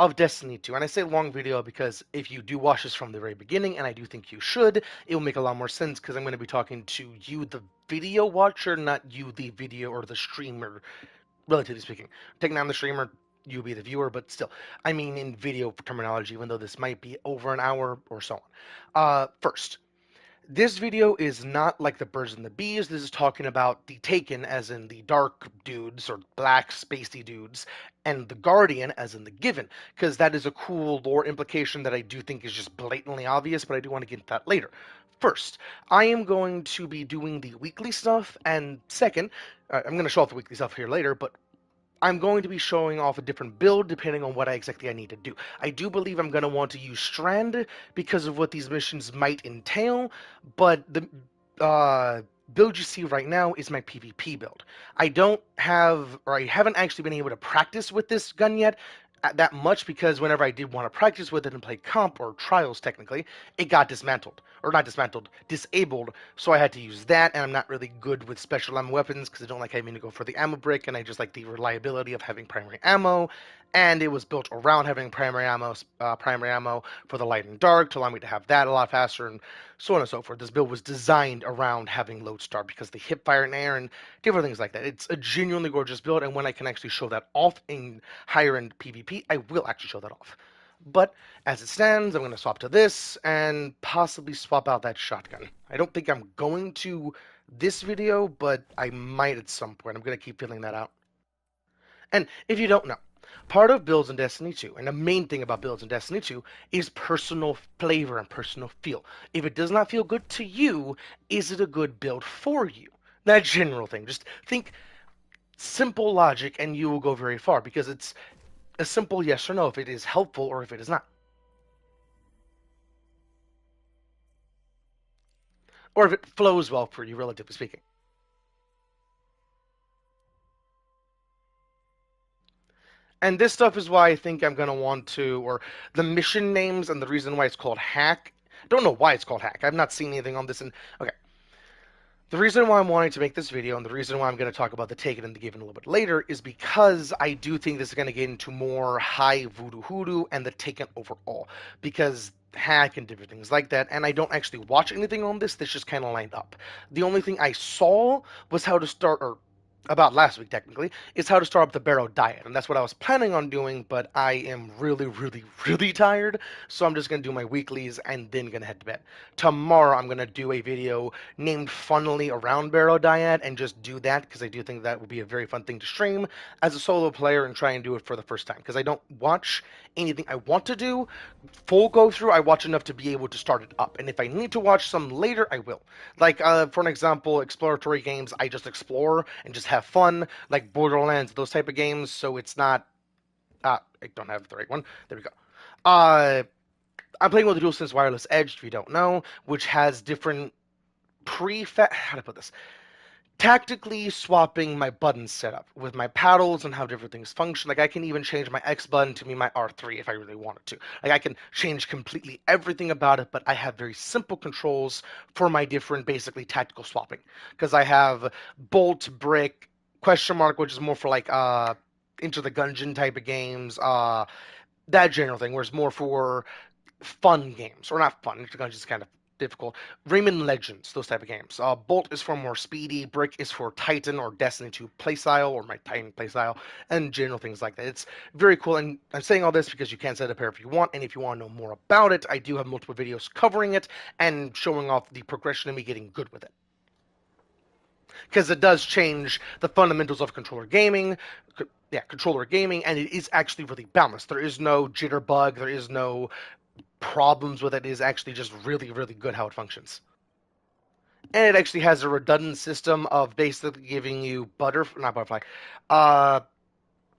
of Destiny 2. And I say long video because if you do watch this from the very beginning, and I do think you should, it will make a lot more sense because I'm going to be talking to you, the video watcher, not you, the video or the streamer, relatively speaking. Taking down the streamer, you be the viewer, but still, I mean in video terminology, even though this might be over an hour or so on. First, this video is not like the birds and the bees. This is talking about the Taken, as in the dark dudes or black spacey dudes, and the Guardian, as in the Given, because that is a cool lore implication that I do think is just blatantly obvious, but I do want to get into that later. First, I am going to be doing the weekly stuff, and second, I'm going to show off the weekly stuff here later, but I'm going to be showing off a different build depending on what exactly I need to do. I do believe I'm going to want to use Strand because of what these missions might entail, but the build you see right now is my PvP build. I don't have, or I haven't actually been able to practice with this gun yet that much because whenever I did want to practice with it and play comp or trials technically, it got dismantled. Or not dismantled, disabled, so I had to use that, and I'm not really good with special ammo weapons because I don't like having to go for the ammo brick, and I just like the reliability of having primary ammo, and it was built around having primary ammo for the light and dark to allow me to have that a lot faster, and so on and so forth. This build was designed around having Lodestar because the hip fire in air and different things like that. It's a genuinely gorgeous build, and when I can actually show that off in higher end PvP, I will actually show that off. But as it stands, I'm going to swap to this and possibly swap out that shotgun. I don't think I'm going to this video, but I might at some point. I'm going to keep feeling that out. And if you don't know, part of builds in Destiny 2, and the main thing about builds in Destiny 2, is personal flavor and personal feel. If it does not feel good to you, is it a good build for you? That general thing. Just think simple logic and you will go very far because it's a simple yes or no if it is helpful or if it is not. Or if it flows well for you, relatively speaking. And this stuff is why I think I'm going to want to, or the mission names and the reason why it's called Hack. I don't know why it's called Hack. I've not seen anything on this. And okay, the reason why I'm wanting to make this video and the reason why I'm going to talk about the Taken and the Given a little bit later is because I do think this is going to get into more high voodoo hoodoo and the Taken overall. Because hack and different things like that, and I don't actually watch anything on this. This just kind of lined up. The only thing I saw was how to start, or about last week technically, is how to start up the Barrow diet, and that's what I was planning on doing, but I am really, really, really tired, so I'm just going to do my weeklies and then going to head to bed. Tomorrow I'm going to do a video named funnily around Barrow diet and just do that because I do think that would be a very fun thing to stream as a solo player and try and do it for the first time because I don't watch anything I want to do full go through. I watch enough to be able to start it up, and if I need to watch some later, I will. Like for an example, exploratory games, I just explore and just have fun, like Borderlands, those type of games. So it's not. I don't have the right one. There we go. Uh, I'm playing with the DualSense Wireless Edge, if you don't know, which has different how to put this, tactically swapping my button setup with my paddles and how different things function. Like I can even change my X button to be my R3 if I really wanted to. Like I can change completely everything about it, but I have very simple controls for my different basically tactical swapping. Because I have bolt, brick, question mark, which is more for like Enter the Gungeon type of games, that general thing, where it's more for fun games, or not fun. Enter the Gungeon is kind of difficult. Rayman Legends, those type of games. Bolt is for more speedy. Brick is for Titan or Destiny 2 playstyle or my Titan playstyle, and general things like that. It's very cool, and I'm saying all this because you can set it up here if you want, and if you want to know more about it, I do have multiple videos covering it and showing off the progression of me getting good with it. Because it does change the fundamentals of controller gaming, controller gaming, and it is actually really balanced. There is no jitterbug, there is no problems with it. It is actually just really, really good how it functions. And it actually has a redundant system of basically giving you not butterfly, uh,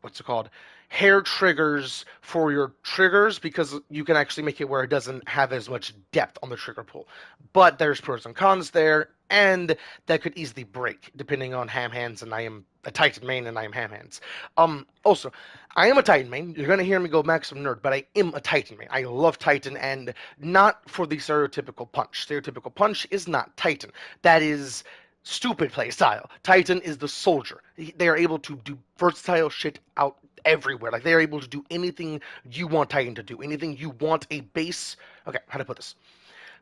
what's it called? Hair triggers for your triggers because you can actually make it where it doesn't have as much depth on the trigger pull. But there's pros and cons there, and that could easily break depending on ham hands, and I am a Titan main and I am ham hands. Also, I am a Titan main. You're gonna hear me go maximum nerd, but I am a Titan main. I love Titan, and not for the stereotypical punch. Stereotypical punch is not Titan. That is stupid play style. Titan is the soldier. They are able to do versatile shit out everywhere. Like, they're able to do anything you want Titan to do, anything you want a base. Okay, how to put this?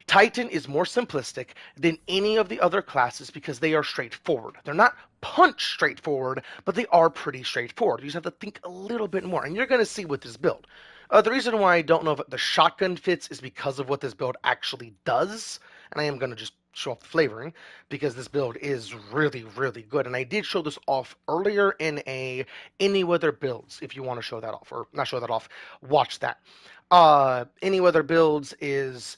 Titan is more simplistic than any of the other classes because they are straightforward. They're not punch straightforward, but they are pretty straightforward. You just have to think a little bit more, and you're going to see with this build. The reason why I don't know if the shotgun fits is because of what this build actually does, and I am going to just show off the flavoring because this build is really, really good. And I did show this off earlier in a Any Weather Builds. If you want to show that off, or not show that off, watch that. Any Weather Builds is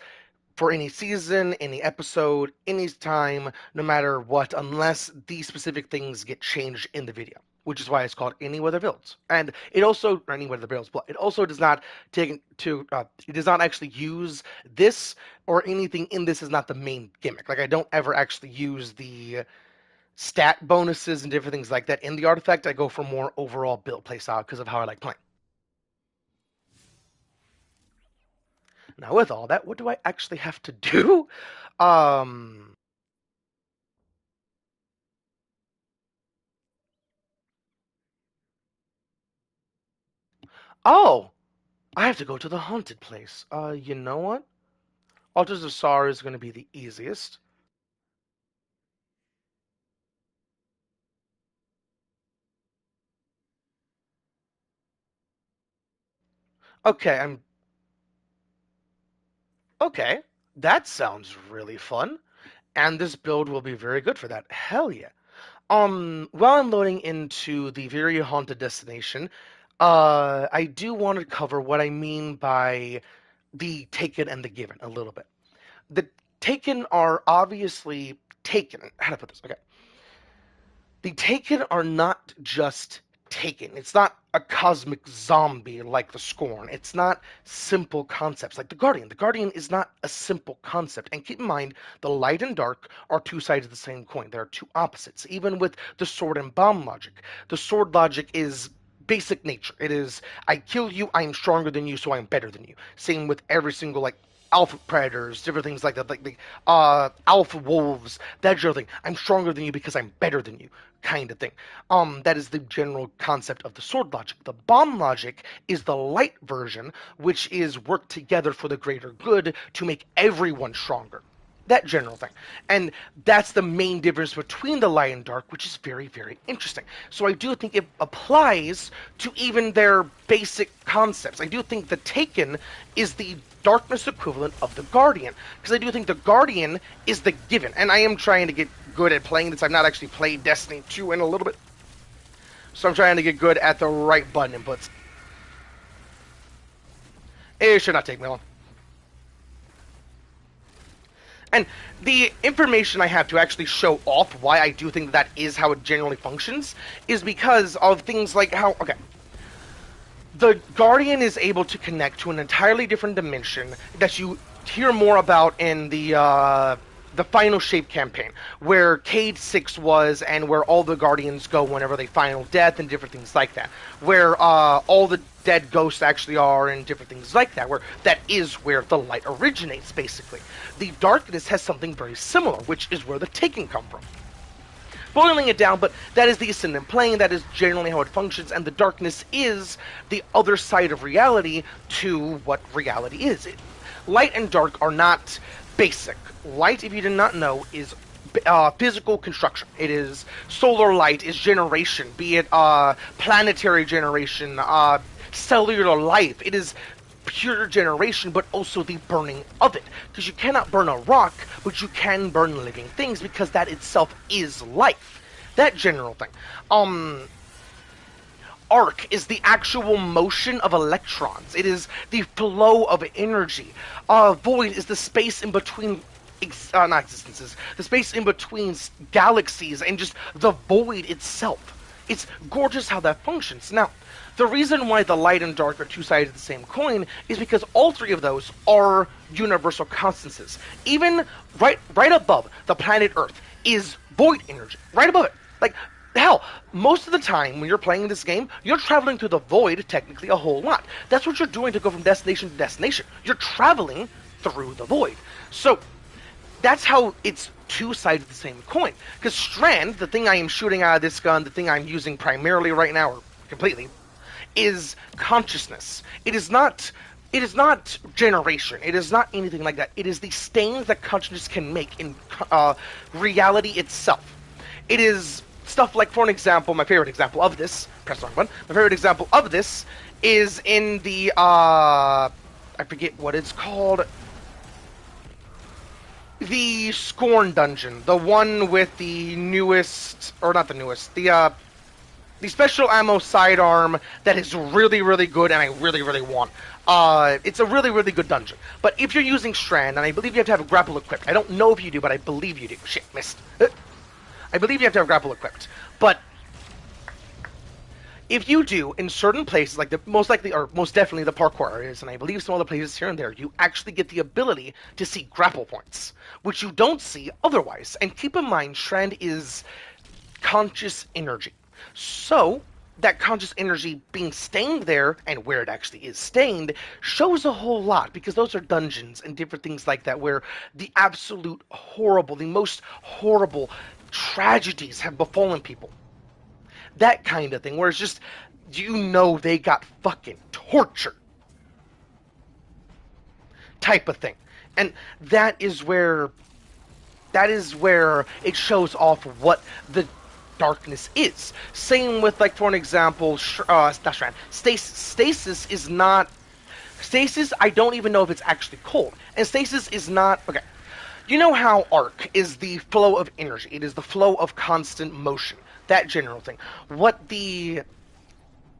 for any season, any episode, any time, no matter what, unless these specific things get changed in the video, which is why it's called Any Weather Builds. And it also, or Any Weather Builds, but it also does not it does not actually use this, or anything in this is not the main gimmick. Like, I don't ever actually use the stat bonuses and different things like that in the artifact. I go for more overall build playstyle because of how I like playing. Now, with all that, what do I actually have to do? Um, oh, I have to go to the haunted place. You know what? Altars of Sorrow is going to be the easiest. Okay, okay. That sounds really fun, and this build will be very good for that. Hell yeah. While I'm loading into the very haunted destination, I do want to cover what I mean by the taken and the given a little bit. The taken are obviously taken. How to put this? Okay. The Taken are not just Taken. It's not a cosmic zombie like the Scorn. It's not simple concepts like the Guardian. The Guardian is not a simple concept. And keep in mind, the light and dark are two sides of the same coin. There are two opposites. Even with the sword and bomb logic, the sword logic is basic nature. It is, I kill you, I'm stronger than you, so I'm better than you. Same with every single, like, alpha predators, different things like that, like the alpha wolves, that sort of thing. I'm stronger than you because I'm better than you, kind of thing. That is the general concept of the sword logic. The bomb logic is the light version, which is work together for the greater good to make everyone stronger. That general thing. And that's the main difference between the light and dark, which is very, very interesting. So I do think it applies to even their basic concepts. I do think the Taken is the darkness equivalent of the Guardian, because I do think the Guardian is the given. And I am trying to get good at playing this. I've not actually played Destiny 2 in a little bit, so I'm trying to get good at the right button inputs. It should not take me long. And the information I have to actually show off why I do think that is how it generally functions is because of things like how, okay, the Guardian is able to connect to an entirely different dimension that you hear more about in the Final Shape campaign, where Cayde 6 was, and where all the Guardians go whenever they final death, and different things like that. Where all the dead ghosts actually are, and different things like that. Where that is where the light originates, basically. The darkness has something very similar, which is where the Taken come from. Boiling it down, but that is the ascendant plane, that is generally how it functions, and the darkness is the other side of reality to what reality is. Light and dark are not basic. Light, if you did not know, is physical construction. It is solar light, is generation, be it planetary generation, cellular life. It is pure generation, but also the burning of it. Because you cannot burn a rock, but you can burn living things, because that itself is life. That general thing. Arc is the actual motion of electrons. It is the flow of energy. Void is the space in between not existences, the space in between galaxies, and just the void itself. It's gorgeous how that functions. Now, the reason why the light and dark are two sides of the same coin is because all three of those are universal constances. Even right above the planet Earth is void energy. Right above it. Like, hell, most of the time when you're playing this game, you're traveling through the void technically a whole lot. That's what you're doing to go from destination to destination. You're traveling through the void. So, that's how it's two sides of the same coin. Because Strand, the thing I am shooting out of this gun, the thing I'm using primarily right now, or completely, is consciousness. It is not generation. It is not anything like that. It is the stains that consciousness can make in reality itself. It is stuff like, for an example, my favorite example of this, press the wrong button, my favorite example of this is in the, I forget what it's called, the Scorn dungeon, the one with the newest, or not the newest, the special ammo sidearm that is really, really good and I really, really want. It's a really, really good dungeon. But if you're using Strand, and I believe you have to have a grapple equipped. I don't know if you do, but I believe you do. Shit, missed. I believe you have to have grapple equipped. But if you do, in certain places, like the most likely, or most definitely the parkour areas, and I believe some other places here and there, you actually get the ability to see grapple points, which you don't see otherwise. And keep in mind, Strand is conscious energy. So, that conscious energy being stained there, and where it actually is stained, shows a whole lot, because those are dungeons and different things like that, where the absolute horrible, the most horrible tragedies have befallen people. That kind of thing, where it's just, they got fucking tortured. Type of thing. And that is where it shows off what the darkness is. Same with, like, for an example, not Shran. Stasis is not. Stasis, I don't even know if it's actually cold. And stasis is not. Okay. You know how arc is the flow of energy, it is the flow of constant motion. That general thing. What the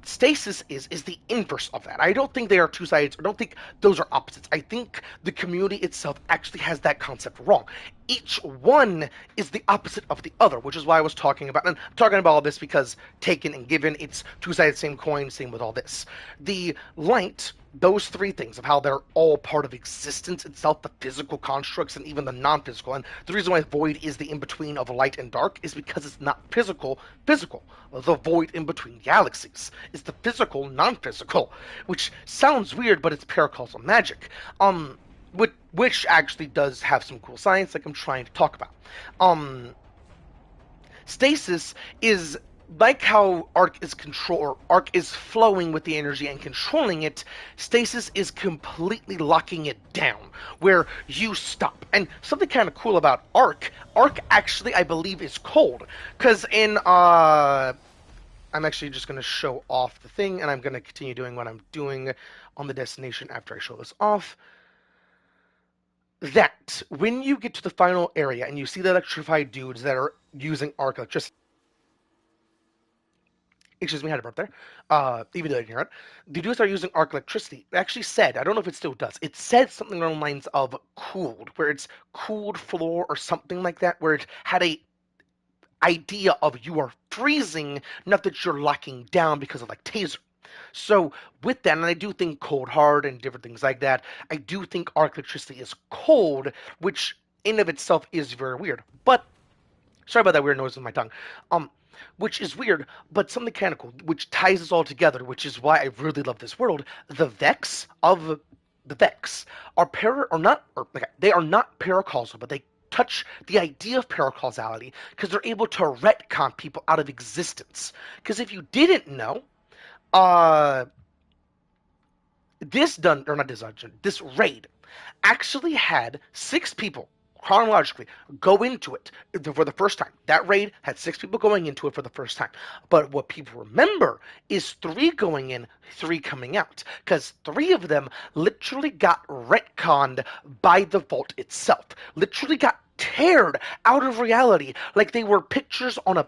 stasis is the inverse of that. I don't think they are two sides. I don't think those are opposites. I think the community itself actually has that concept wrong. Each one is the opposite of the other, which is why I was talking about. And I'm talking about all this because taken and given, it's two sides same coin. Same with all this. The light. Those three things of how they're all part of existence itself, the physical constructs and even the non-physical. And the reason why void is the in-between of light and dark is because it's not physical. The void in between galaxies is the physical, non-physical, which sounds weird, but it's paracausal magic. Which actually does have some cool science, like I'm trying to talk about. Stasis is like how arc is flowing with the energy and controlling it. Stasis is completely locking it down, where you stop. And something kind of cool about arc actually I believe is cold, because in I'm actually just going to show off the thing, and I'm going to continue doing what I'm doing on the destination after I show this off. That when you get to the final area and you see the electrified dudes that are using arc electricity, excuse me, I had a burp there. Even though I didn't hear it, the dudes are using arc electricity. It actually said, I don't know if it still does. It said something along the lines of cooled, where it's cooled floor or something like that, where it had a idea of you are freezing, not that you're locking down because of like taser. So with that, and I do think cold hard and different things like that, I do think arc electricity is cold, which in of itself is very weird. But sorry about that weird noise with my tongue. Which is weird, but something kind of cool, which ties us all together, which is why I really love this world. The Vex are they are not paracausal, but they touch the idea of paracausality because they're able to retcon people out of existence. Because if you didn't know, uh, this raid actually had 6 people chronologically go into it for the first time. That raid had 6 people going into it for the first time. But what people remember is 3 going in, 3 coming out. Because 3 of them literally got retconned by the vault itself. Literally got teared out of reality like they were pictures on a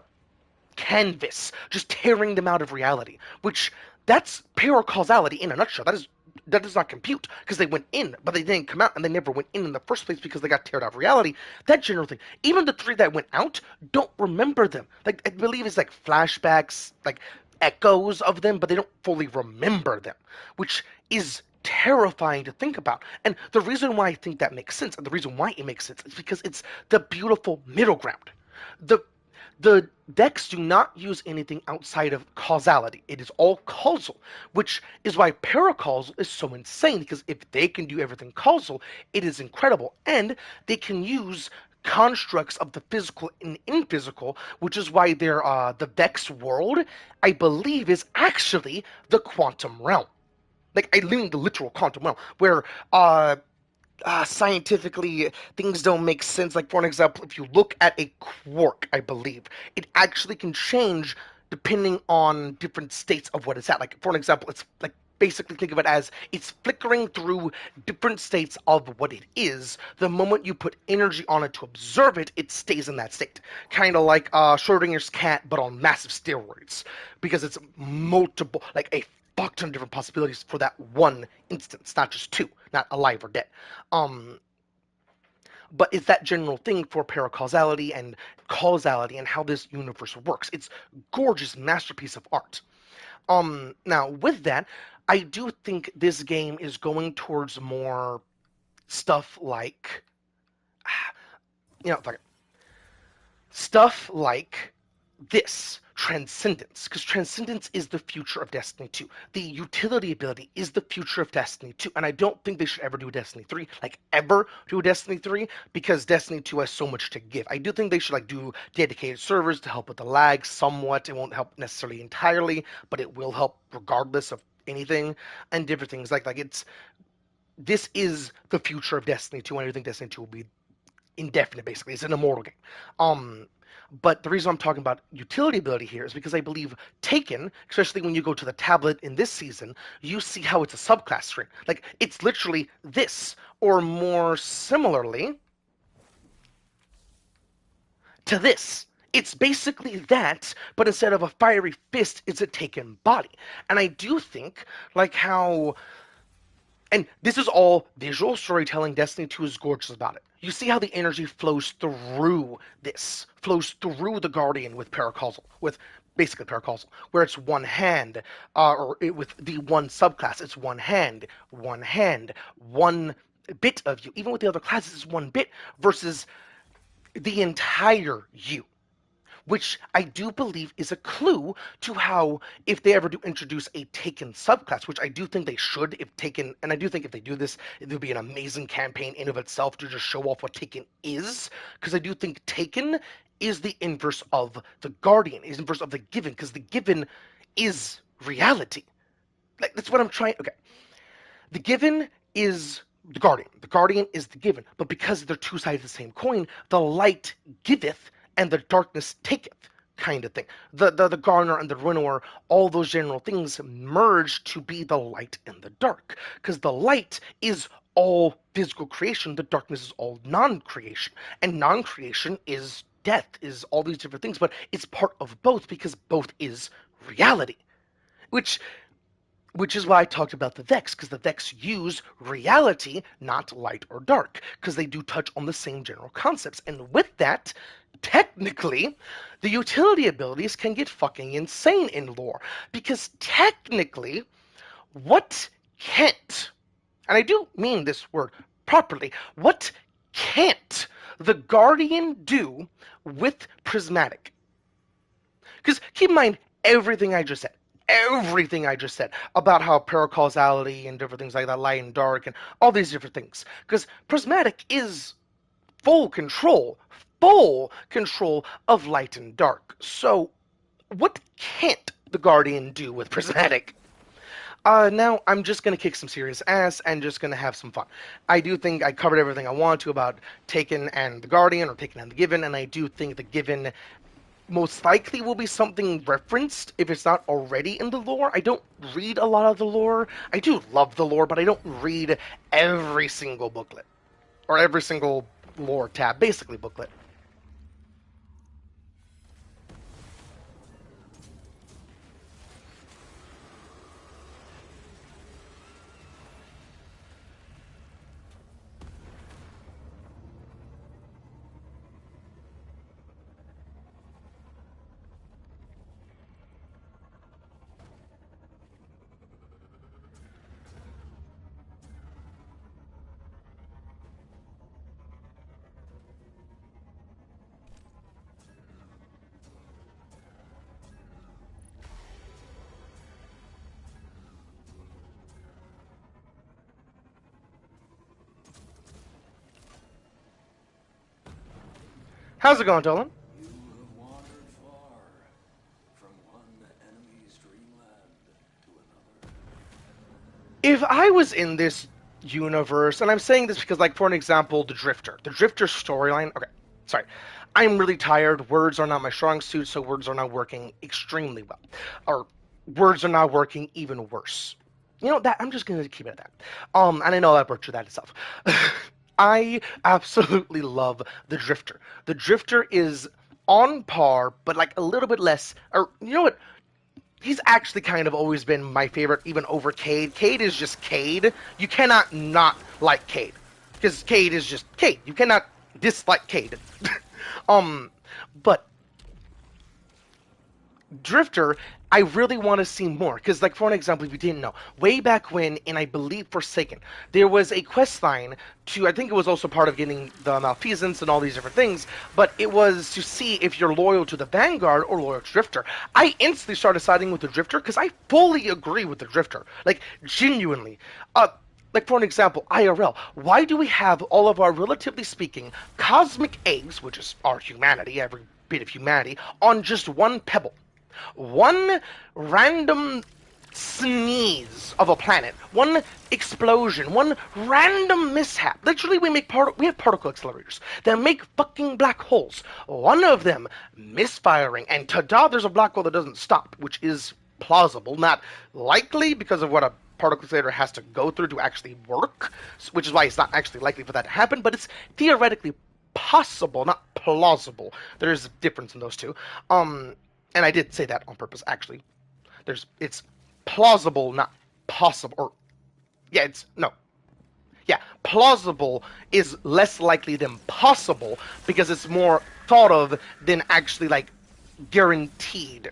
canvas, just tearing them out of reality. Which, that's paracausality in a nutshell. That does not compute because they went in, but they didn't come out, and they never went in the first place because they got teared out of reality. That general thing. Even the 3 that went out don't remember them. Like, I believe it's like flashbacks, like echoes of them, but they don't fully remember them, which is terrifying to think about. And the reason why I think that makes sense, and the reason why it makes sense, is because it's the beautiful middle ground. The the decks do not use anything outside of causality. It is all causal, which is why paracausal is so insane, because if they can do everything causal, it is incredible. And they can use constructs of the physical and invisible, which is why the Vex world, I believe, is actually the quantum realm. Like, I mean the literal quantum realm, where scientifically things don't make sense. Like, for an example, if you look at a quark, I believe it actually can change depending on different states of what it's at. Like, for an example, it's like, basically think of it as it's flickering through different states of what it is. The moment you put energy on it to observe it, it stays in that state. Kind of like Schrodinger's cat, but on massive steroids, because it's multiple, like a fuck ton of different possibilities for that one instance, not just two, not alive or dead. Um, but it's that general thing for paracausality and causality and how this universe works. It's gorgeous masterpiece of art. Now with that, I do think this game is going towards more stuff like, you know, stuff like this transcendence, because transcendence is the future of Destiny 2. The utility ability is the future of Destiny 2, and I don't think they should ever do Destiny 3, like ever do Destiny 3, because Destiny 2 has so much to give. I do think they should like do dedicated servers to help with the lag somewhat. It won't help necessarily entirely, but it will help regardless of anything, and different things like it's this is the future of Destiny 2, and I do think Destiny 2 will be indefinite. Basically, it's an immortal game. um but the reason I'm talking about utility ability here is because I believe Taken, especially when you go to the tablet in this season, you see how it's a subclass string. Like, it's literally this, or more similarly to this. It's basically that, but instead of a fiery fist, it's a Taken body. And I do think, like how, and this is all visual storytelling. Destiny 2 is gorgeous about it. You see how the energy flows through this, flows through the Guardian with paracausal, with basically paracausal, where it's one hand, with the one subclass, it's one hand, one bit of you. Even with the other classes, it's one bit versus the entire you, which I do believe is a clue to how, if they ever do introduce a Taken subclass, which I do think they should, if Taken, and I do think if they do this, it would be an amazing campaign in of itself to just show off what Taken is, because I do think Taken is the inverse of the Guardian, is inverse of the Given, because the Given is reality. Like, that's what I'm trying. Okay, the Given is the Guardian. The Guardian is the Given. But because they're two sides of the same coin, the light giveth and the darkness taketh, kind of thing. The Garner and the Ruinor, all those general things merge to be the light and the dark. Because the light is all physical creation, the darkness is all non-creation. And non-creation is death, is all these different things, but it's part of both because both is reality. Which which is why I talked about the Vex, because the Vex use reality, not light or dark, because they do touch on the same general concepts. And with that, technically, the utility abilities can get fucking insane in lore. Because technically, what can't, and I do mean this word properly, what can't the Guardian do with Prismatic? Because keep in mind everything I just said about how paracausality and different things like that, light and dark, and all these different things. Because Prismatic is full full control of light and dark. So, what can't the Guardian do with Prismatic? Now I'm just gonna kick some serious ass and just gonna have some fun. I do think I covered everything I want to about Taken and the Guardian, or Taken and the Given, and I do think the Given most likely will be something referenced if it's not already in the lore. I don't read a lot of the lore. I do love the lore, but I don't read every single booklet or every single lore tab, basically booklet. How's it going, Dolan? You have wandered far from one enemy's dreamland to another. If I was in this universe, and I'm saying this because, like, for an example, the Drifter storyline. Okay, sorry, I'm really tired. Words are not my strong suit, so words are not working extremely well, or words are not working even worse. You know that I'm just gonna keep it at that. And I know I butchered that itself. I absolutely love the Drifter. The Drifter is on par, but like a little bit less. Or you know what? He's actually kind of always been my favorite, even over Cade. Cade is just Cade. You cannot not like Cade, because Cade is just Cade. You cannot dislike Cade. um, but Drifter, I really want to see more. Because, like, for an example, if you didn't know, way back when, in I believe Forsaken, there was a quest line to, I think it was also part of getting the Malfeasance and all these different things, but it was to see if you're loyal to the Vanguard or loyal to Drifter. I instantly started siding with the Drifter because I fully agree with the Drifter. Like, genuinely. Like, for an example, IRL, why do we have all of our, relatively speaking, cosmic eggs, which is our humanity, every bit of humanity, on just one pebble? One random sneeze of a planet, one explosion, one random mishap. Literally, we have particle accelerators that make fucking black holes. One of them misfiring, and ta-da, there's a black hole that doesn't stop, which is plausible, not likely because of what a particle accelerator has to go through to actually work, which is why it's not actually likely for that to happen, but it's theoretically possible, not plausible. There's a difference in those two. And I did say that on purpose, actually. It's plausible, not possible. Or yeah, it's no, yeah, plausible is less likely than possible because it's more thought of than actually like guaranteed.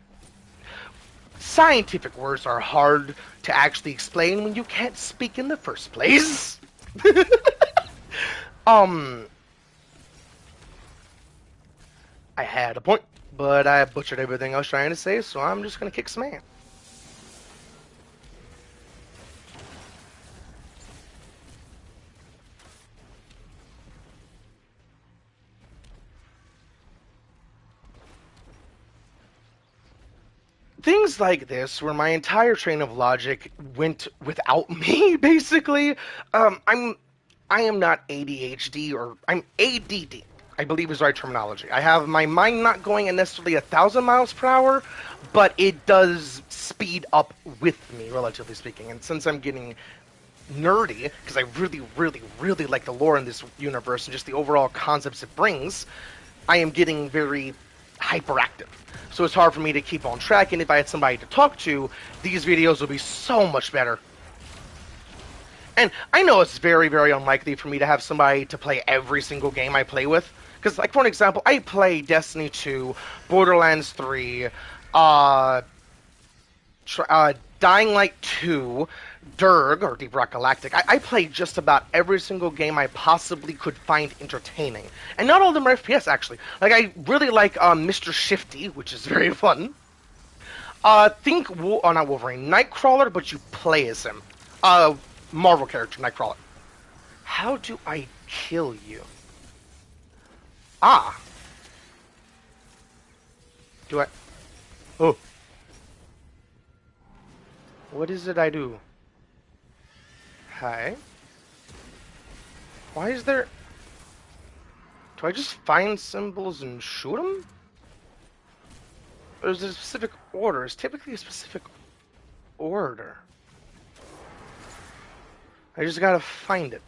Scientific words are hard to actually explain when you can't speak in the first place. um, I had a point, but I butchered everything I was trying to say, so I'm just gonna kick some ass. Things like this, where my entire train of logic went without me, basically. I'm I am not ADHD, or I'm ADD. I believe is the right terminology. I have my mind not going at necessarily 1,000 miles per hour, but it does speed up with me, relatively speaking. And since I'm getting nerdy, because I really, really, really like the lore in this universe and just the overall concepts it brings, I am getting very hyperactive. So it's hard for me to keep on track, and if I had somebody to talk to, these videos would be so much better. And I know it's very, very unlikely for me to have somebody to play every single game I play with. Because, like, for an example, I play Destiny 2, Borderlands 3, uh, Dying Light 2, Derg, or Deep Rock Galactic. I play just about every single game I possibly could find entertaining. And not all of them are FPS, actually. Like, I really like Mr. Shifty, which is very fun. Think, not Wolverine, Nightcrawler, but you play as him. Marvel character, Nightcrawler. How do I kill you? Ah. Do I... Oh. What is it I do? Hi. Why is there... Do I just find symbols and shoot them? Or is there a specific order? It's typically a specific order. I just gotta find it.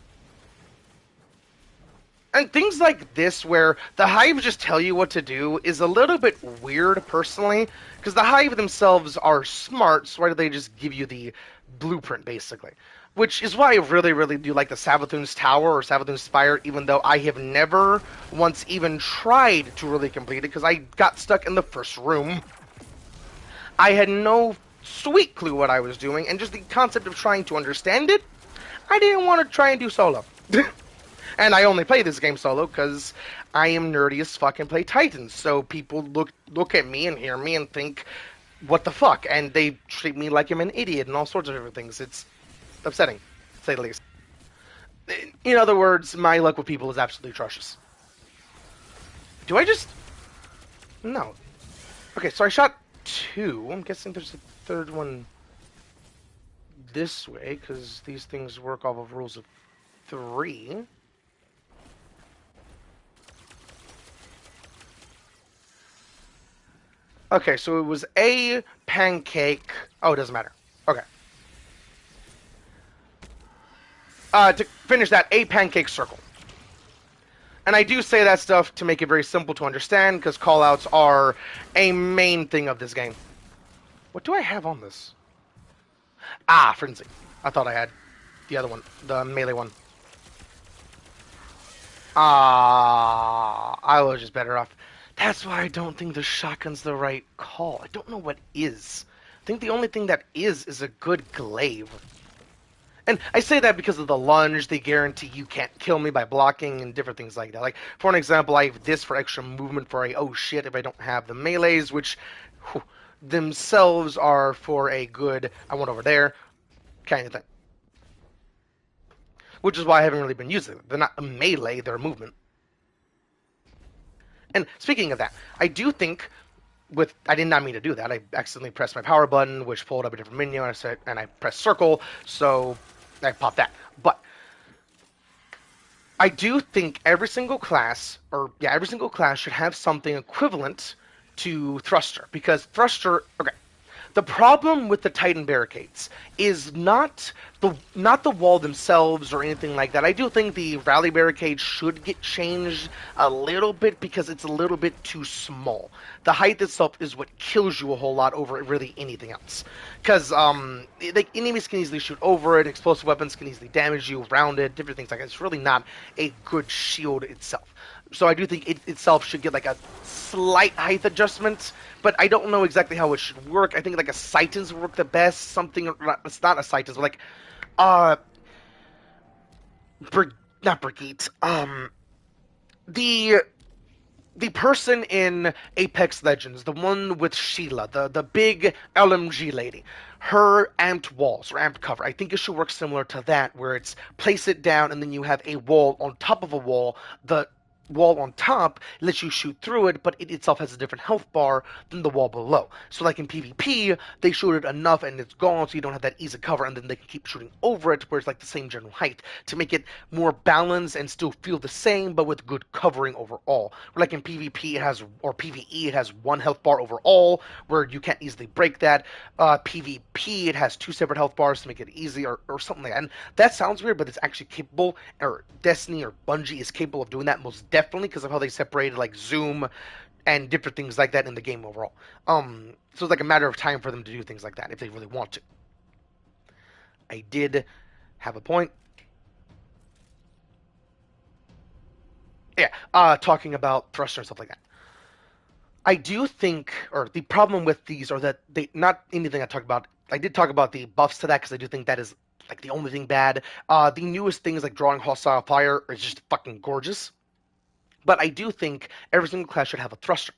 And things like this, where the Hive just tell you what to do, is a little bit weird, personally, because the Hive themselves are smart, so why do they just give you the blueprint, basically? Which is why I really, really do like the Savathun's Tower or Savathun's Spire, even though I have never once even tried to really complete it, because I got stuck in the first room. I had no sweet clue what I was doing, and just the concept of trying to understand it, I didn't want to try and do solo. And I only play this game solo because I am nerdy as fuck and play Titans. So people look at me and hear me and think, what the fuck? And they treat me like I'm an idiot and all sorts of different things. It's upsetting, to say the least. In other words, my luck with people is absolutely atrocious. Do I just... No. Okay, so I shot two. I'm guessing there's a third one this way, because these things work off of rules of three. Okay, so it was a pancake. Oh, it doesn't matter. Okay. To finish that, a pancake circle. And I do say that stuff to make it very simple to understand, because callouts are a main thing of this game. What do I have on this? Ah, Frenzy. I thought I had the other one, the melee one. Ah, I was just better off. That's why I don't think the shotgun's the right call. I don't know what is. I think the only thing that is a good glaive. And I say that because of the lunge, they guarantee you can't kill me by blocking and different things like that. Like, for an example, I have this for extra movement for a, oh shit, if I don't have the melees, which whew, themselves are for a good, I went over there, kind of thing. Which is why I haven't really been using them. They're not a melee, they're a movement. And speaking of that, I do think I did not mean to do that. I accidentally pressed my power button, which pulled up a different menu, and I pressed circle, so I popped that. But I do think every single class, every single class should have something equivalent to thruster, because thruster, okay, the problem with the Titan barricades is not the wall themselves or anything like that. I do think the rally barricade should get changed a little bit because it's a little bit too small. The height itself is what kills you a whole lot over really anything else. Because like enemies can easily shoot over it, explosive weapons can easily damage you around it, different things like that. It's really not a good shield itself. So I do think it itself should get like a slight height adjustment, but I don't know exactly how it should work. I think like a Citans would work the best. Something it's not a Citans, but like uh, not Brigitte. The the person in Apex Legends, the one with Sheila, the big LMG lady, her amped walls or amped cover. I think it should work similar to that, where it's place it down and then you have a wall on top of a wall. The wall on top lets you shoot through it, but it itself has a different health bar than the wall below. So like in PvP, they shoot it enough and it's gone, so you don't have that easy cover, and then they can keep shooting over it, where it's like the same general height to make it more balanced and still feel the same, but with good covering overall. Like in PvP, it has or PvE, it has one health bar overall, where you can't easily break that. PvP, it has two separate health bars to make it easy, or something like that. And that sounds weird, but it's actually capable, or Destiny or Bungie is capable of doing that most definitely because of how they separated like Zoom and different things like that in the game overall. So it's like a matter of time for them to do things like that if they really want to. I did have a point. Yeah, talking about thruster and stuff like that. I do think, or the problem with these are that they not anything I talked about. I did talk about the buffs to that because I do think that is like the only thing bad. The newest things like drawing hostile fire is just fucking gorgeous. But I do think every single class should have a thruster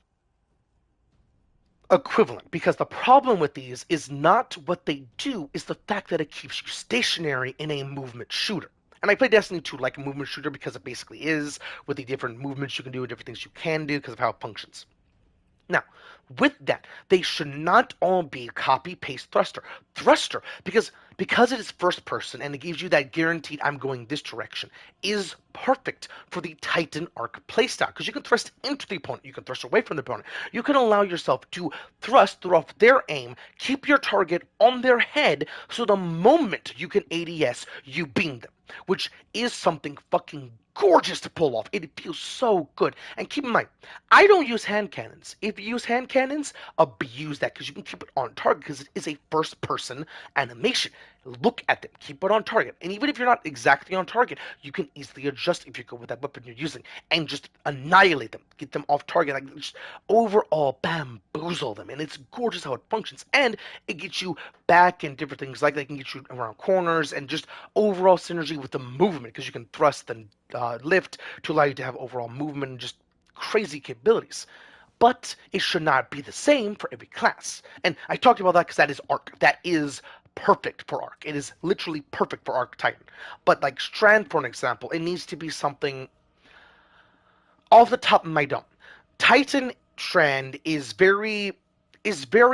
equivalent, because the problem with these is not what they do, is the fact that it keeps you stationary in a movement shooter. And I play Destiny 2 like a movement shooter because it basically is, with the different movements you can do, different things you can do because of how it functions. Now, with that, they should not all be copy paste thruster. Thruster, because it is first person and it gives you that guaranteed I'm going this direction, is perfect for the Titan arc playstyle, because you can thrust into the opponent, you can thrust away from the opponent, you can allow yourself to thrust through off their aim, keep your target on their head, so the moment you can ADS, you beam them, which is something fucking gorgeous to pull off. It feels so good. And keep in mind, I don't use hand cannons. If you use hand cannons, abuse that, because you can keep it on target, because it is a first person animation. Look at them, keep it on target. And even if you're not exactly on target, you can easily adjust if you go with that weapon you're using and just annihilate them, get them off target, like just overall bamboozle them. And it's gorgeous how it functions. And it gets you back and different things like that. It can get you around corners and just overall synergy with the movement, because you can thrust and lift to allow you to have overall movement and just crazy capabilities. But it should not be the same for every class. And I talked about that because that is Arc. That is perfect for Arc. It is literally perfect for Arc Titan. But like Strand, for an example, it needs to be something off the top of my dome. Titan Strand is very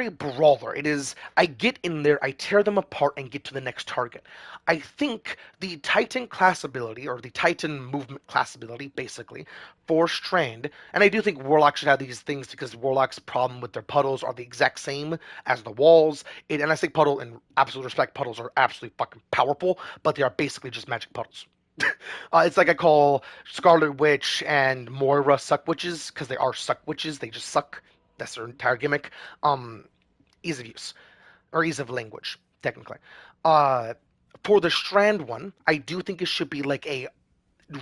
brawler. It is I get in there, I tear them apart and get to the next target. I think the Titan class ability or the Titan movement class ability basically for Strand, and I do think Warlock should have these things because Warlock's problem with their puddles are the exact same as the walls. And I say puddle in absolute respect, puddles are absolutely fucking powerful, but they are basically just magic puddles. It's like I call Scarlet Witch and Moira suck witches because they are suck witches. They just suck. That's their entire gimmick. Um, Ease of use or ease of language, technically. Uh, for the Strand one, I do think it should be like a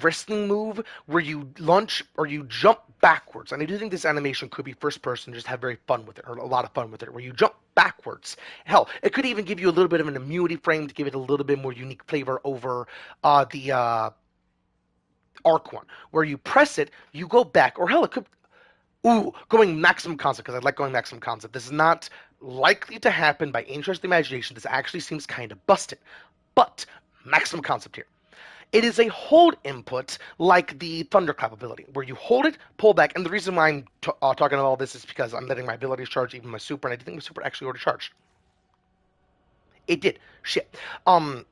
wrestling move where you launch or you jump backwards. And I do think this animation could be first person, just have very fun with it, or a lot of fun with it, where you jump backwards. Hell, it could even give you a little bit of an immunity frame to give it a little bit more unique flavor over the arc one, where you press it, you go back, or hell, it could. Ooh, going maximum concept because I like going maximum concept. This is not likely to happen by any stretch of the imagination. This actually seems kind of busted, but maximum concept here. It is a hold input like the Thunderclap ability, where you hold it, pull back, and the reason why I'm talking about all this is because I'm letting my abilities charge, even my super, and I think my super actually already charged. It did. Shit. I'm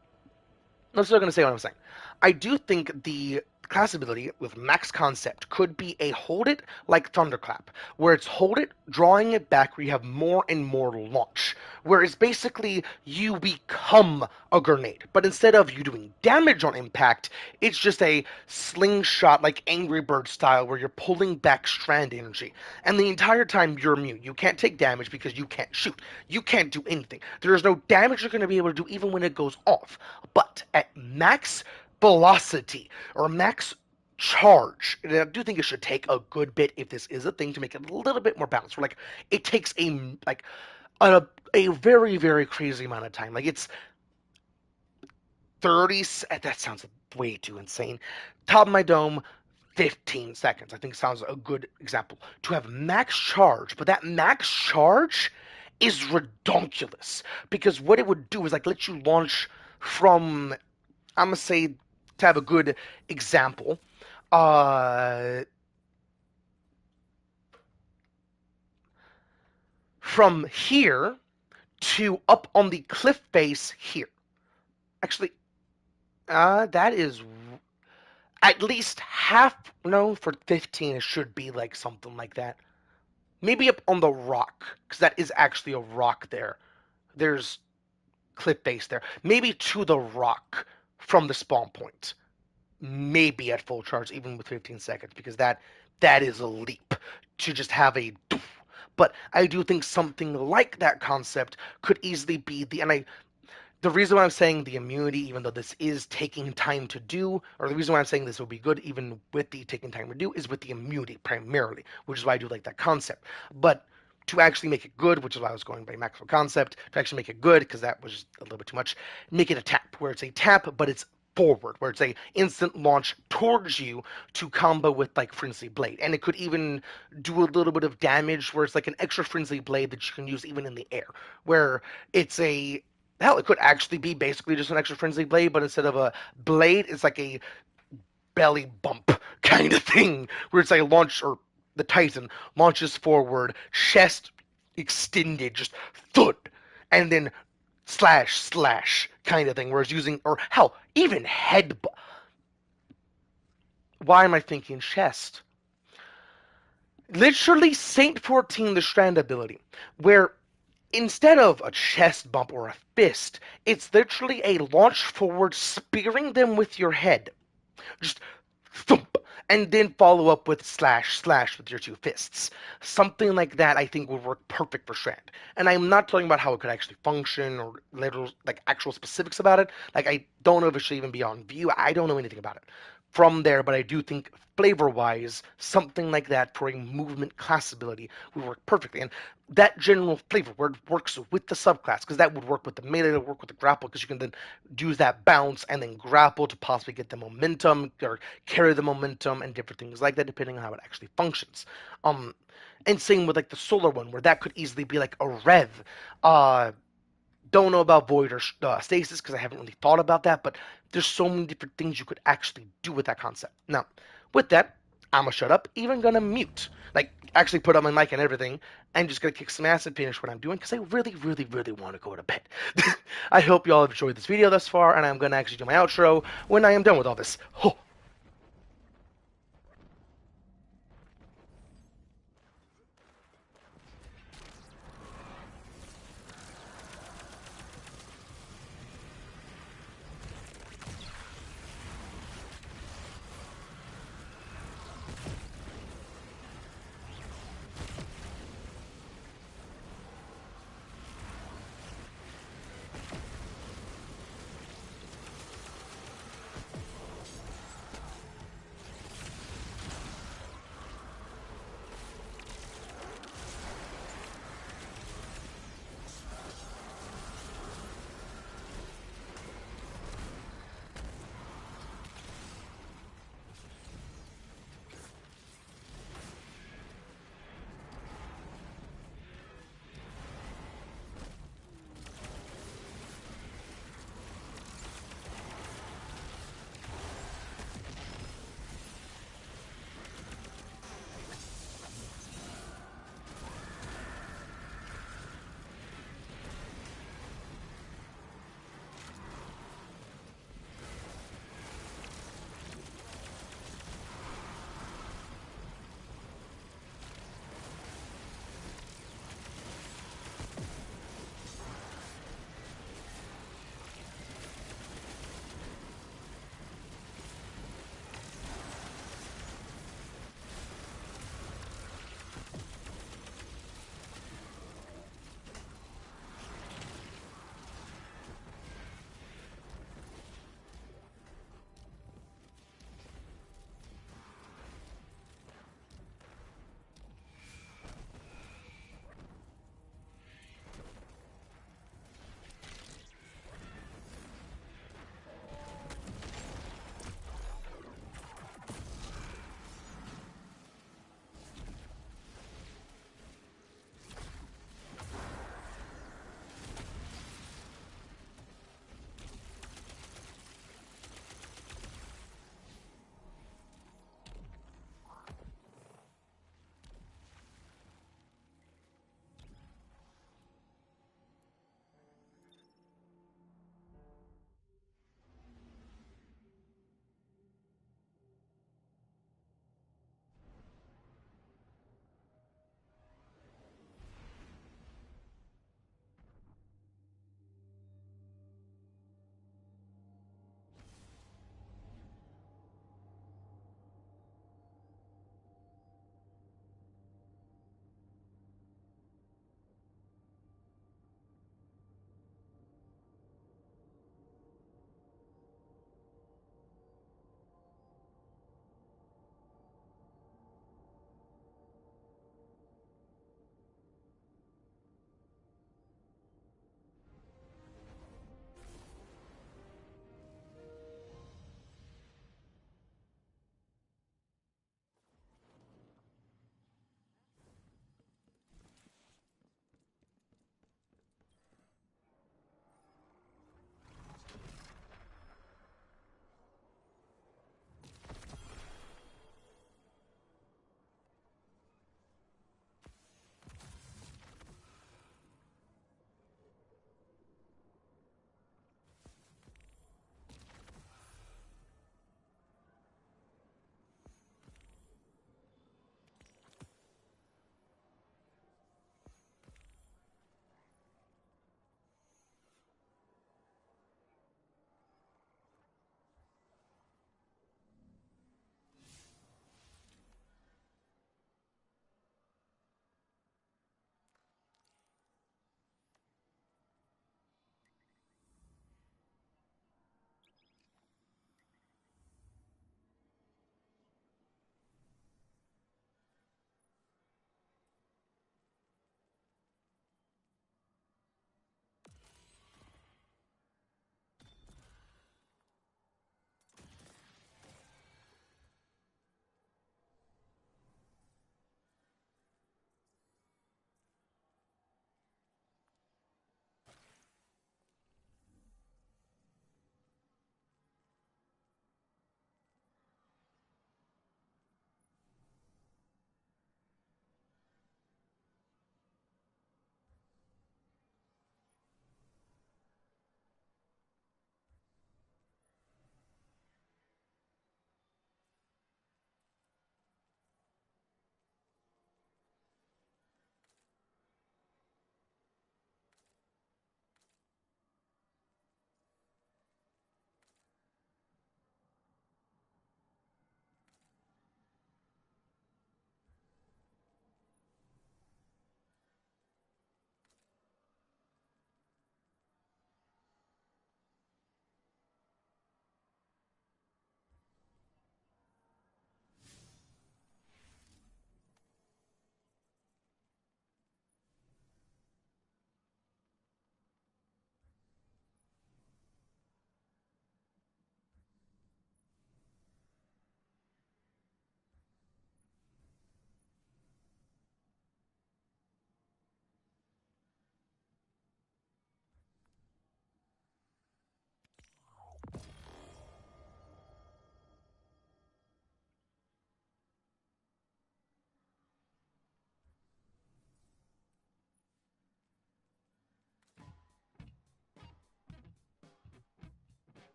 still going to say what I'm saying. I do think the class ability with max concept could be a hold it like Thunderclap, where it's hold it, drawing it back, where you have more and more launch. Whereas basically you become a grenade, but instead of you doing damage on impact, it's just a slingshot like Angry Bird style where you're pulling back strand energy. And the entire time you're immune. You can't take damage because you can't shoot. You can't do anything. There's no damage you're going to be able to do even when it goes off. But at max velocity or max charge, and I do think it should take a good bit if this is a thing to make it a little bit more balanced. Where like it takes a a very very crazy amount of time. Like it's 30. That sounds way too insane. Top of my dome. 15 seconds, I think sounds a good example. To have max charge, but that max charge is redonkulous because what it would do is like let you launch from I'm gonna say to have a good example, uh, from here to up on the cliff face here. Actually, that is at least half. No, for 15, it should be like something like that. Maybe up on the rock, because that is actually a rock there. There's cliff face there. Maybe to the rock from the spawn point. Maybe at full charge, even with 15 seconds, because that is a leap to just have a. But I do think something like that concept could easily be the reason why I'm saying the immunity, even though this is taking time to do, or the reason why I'm saying this will be good, even with the taking time to do, is with the immunity primarily, which is why I do like that concept. But to actually make it good, which is why I was going by maximum concept, to actually make it good, because that was just a little bit too much, make it a tap, where it's a tap, but it's forward, where it's a instant launch towards you to combo with like Frenzy Blade. And it could even do a little bit of damage where it's like an extra Frenzy Blade that you can use even in the air, where it's a hell, it could actually be basically just an extra frenzy blade, but instead of a blade, it's like a belly bump kind of thing, where it's like a launch or the Titan launches forward, chest extended, just thud, and then slash slash kind of thing. Whereas using or hell, even head. Why am I thinking chest? Literally Saint 14, the Strand ability, where instead of a chest bump or a fist, it's literally a launch forward, spearing them with your head. Just thump, and then follow up with slash slash with your two fists. Something like that I think would work perfect for Strand. And I'm not talking about how it could actually function or little like actual specifics about it. Like I don't know if it should even be on view. I don't know anything about it from there, but I do think flavor wise, something like that for a movement class ability would work perfectly. And that general flavor where it works with the subclass, because that would work with the melee, it would work with the grapple, because you can then use that bounce and then grapple to possibly get the momentum or carry the momentum and different things like that, depending on how it actually functions. Um, and same with like the solar one, where that could easily be like a rev. Uh, don't know about void or stasis because I haven't really thought about that, but there's so many different things you could actually do with that concept. Now, with that, I'm gonna shut up, even gonna mute. Like, actually put on my mic and everything, and just gonna kick some ass and finish what I'm doing, because I really, really, really want to go to bed. I hope you all have enjoyed this video thus far, and I'm gonna actually do my outro when I am done with all this. Oh.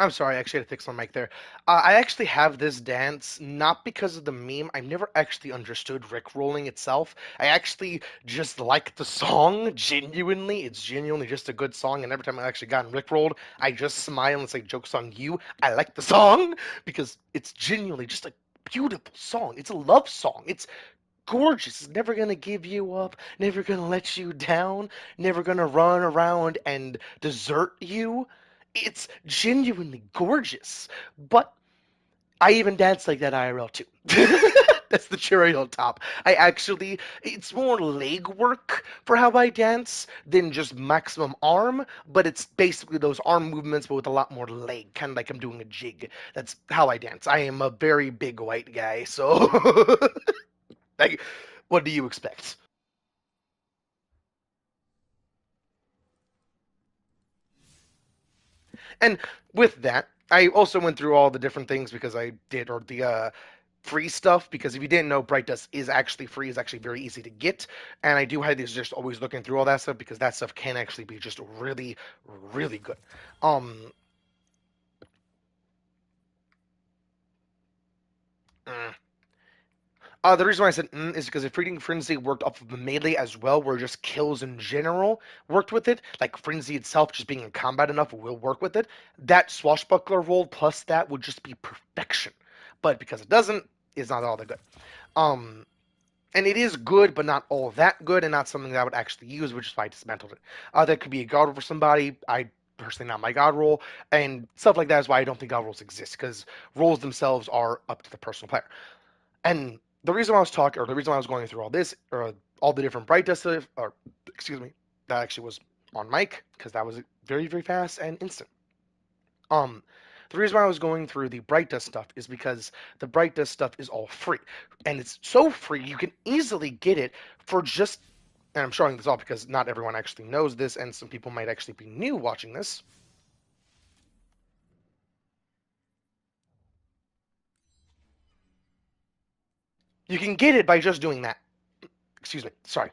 I'm sorry, I actually had to fix my mic there. I actually have this dance not because of the meme. I've never actually understood Rickrolling itself. I actually just like the song genuinely. It's genuinely just a good song, and every time I've actually gotten Rickrolled, I just smile and say, "Joke's on you." I like the song because it's genuinely just a beautiful song. It's a love song. It's gorgeous. It's never gonna give you up, never gonna let you down, never gonna run around and desert you. It's genuinely gorgeous. But I even dance like that IRL too. That's the cherry on top. It's more leg work for how I dance than just maximum arm, but it's basically those arm movements, but with a lot more leg, kind of like I'm doing a jig. That's how I dance. I am a very big white guy, so like, what do you expect? And with that, I also went through all the different things because I did, or the free stuff, because if you didn't know, Bright Dust is actually free, is actually very easy to get. And I do highly suggest always looking through all that stuff because that stuff can actually be just really, really good. Um, mm. The reason why I said is because if Freedom Frenzy worked off of the melee as well, where just kills in general worked with it, like Frenzy itself just being in combat enough will work with it, that swashbuckler roll plus that would just be perfection. But because it doesn't, it's not all that good. Um, and it is good, but not all that good, and not something that I would actually use, which is why I dismantled it. That could be a god roll for somebody. I personally not my god roll, and stuff like that is why I don't think god rolls exist because rolls themselves are up to the personal player. And the reason why I was talking, or the reason why I was going through all this, or all the different bright dust, or excuse me, that actually was on mic because that was very, very fast and instant. Um, the reason why I was going through the bright dust stuff is because the bright dust stuff is all free, and it's so free you can easily get it for just. And I'm showing this off because not everyone actually knows this, and some people might actually be new watching this. You can get it by just doing that. Excuse me. Sorry.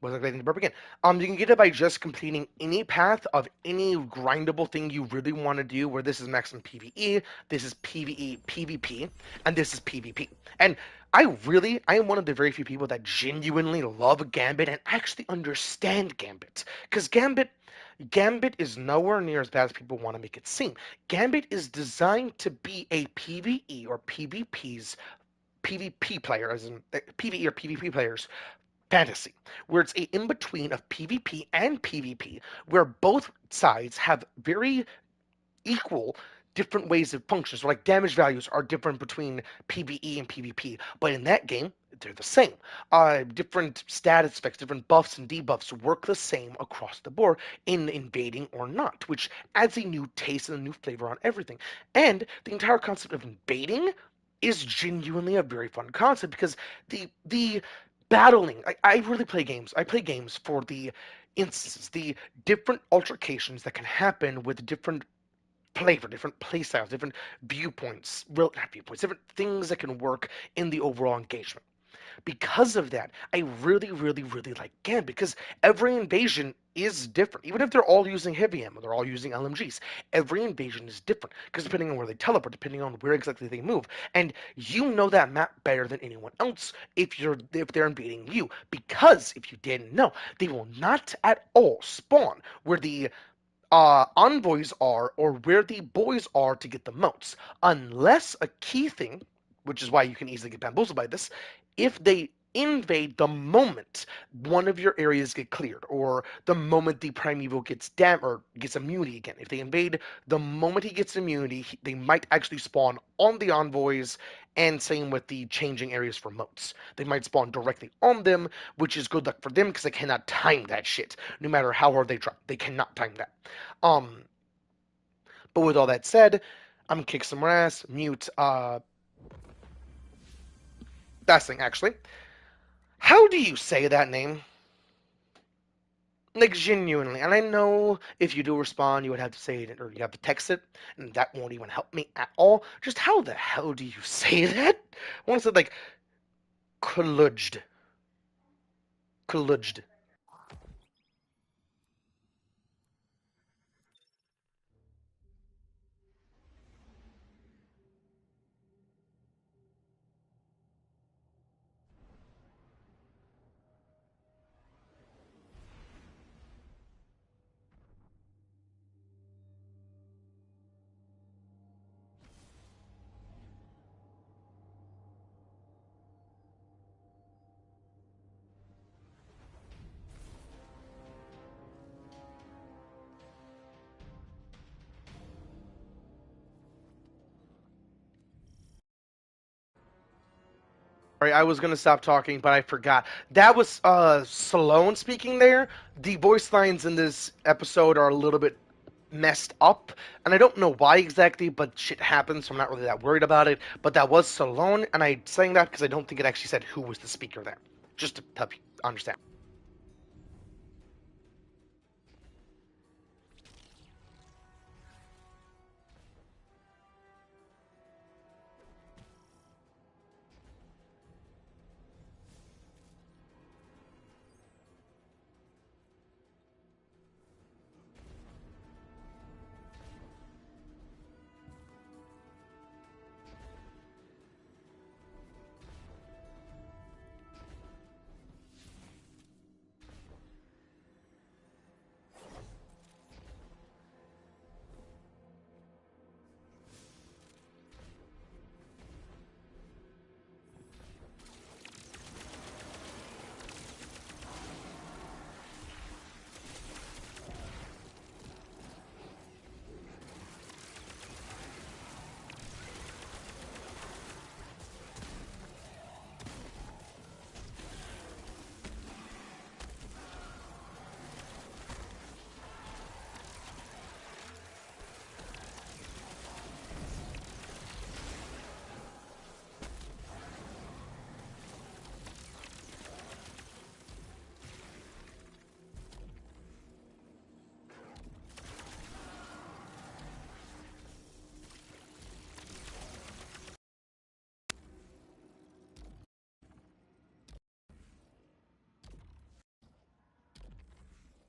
Wasn't expecting to burp again. You can get it by just completing any path of any grindable thing you really want to do. Where this is maximum PVE, this is PVE PvP, and this is PvP. And I am one of the very few people that genuinely love Gambit and actually understand Gambit. Because Gambit is nowhere near as bad as people want to make it seem. Gambit is designed to be a PvE or PvP's PvP player, as in PvE or PvP players fantasy, where it's a in between of PvP and PvP, where both sides have very equal different ways of functions. So like damage values are different between PvE and PvP, but in that game they're the same. Different status effects, different buffs and debuffs work the same across the board in invading or not, which adds a new taste and a new flavor on everything. And the entire concept of invading is genuinely a very fun concept because the battling. I really play games. I play games for the instances, the different altercations that can happen with different flavor, different play styles, different viewpoints, well, not viewpoints, different things that can work in the overall engagement. Because of that, I really, really, really like Gambit because every invasion is different. Even if they're all using heavy ammo, they're all using LMGs. Every invasion is different because depending on where they teleport, depending on where exactly they move, and you know that map better than anyone else if they're invading you. Because if you didn't know, they will not at all spawn where the envoys are or where the boys are to get the motes, unless a key thing, which is why you can easily get bamboozled by this, if they invade the moment one of your areas get cleared or the moment the primeval gets or gets immunity again. If they invade the moment he gets immunity, they might actually spawn on the envoys, and same with the changing areas for motes. They might spawn directly on them, which is good luck for them because they cannot time that shit. No matter how hard they try, they cannot time that. Um, but with all that said, I'm gonna kick some ass. Mute. That thing actually. How do you say that name? Like genuinely, and I know if you do respond, you would have to say it or you have to text it, and that won't even help me at all. Just how the hell do you say that? I want to say like colludged, colludged. Sorry, I was gonna stop talking, but I forgot. That was Salone speaking there. The voice lines in this episode are a little bit messed up, and I don't know why exactly, but shit happens, so I'm not really that worried about it. But that was Salone, and I saying that because I don't think it actually said who was the speaker there. Just to help you understand.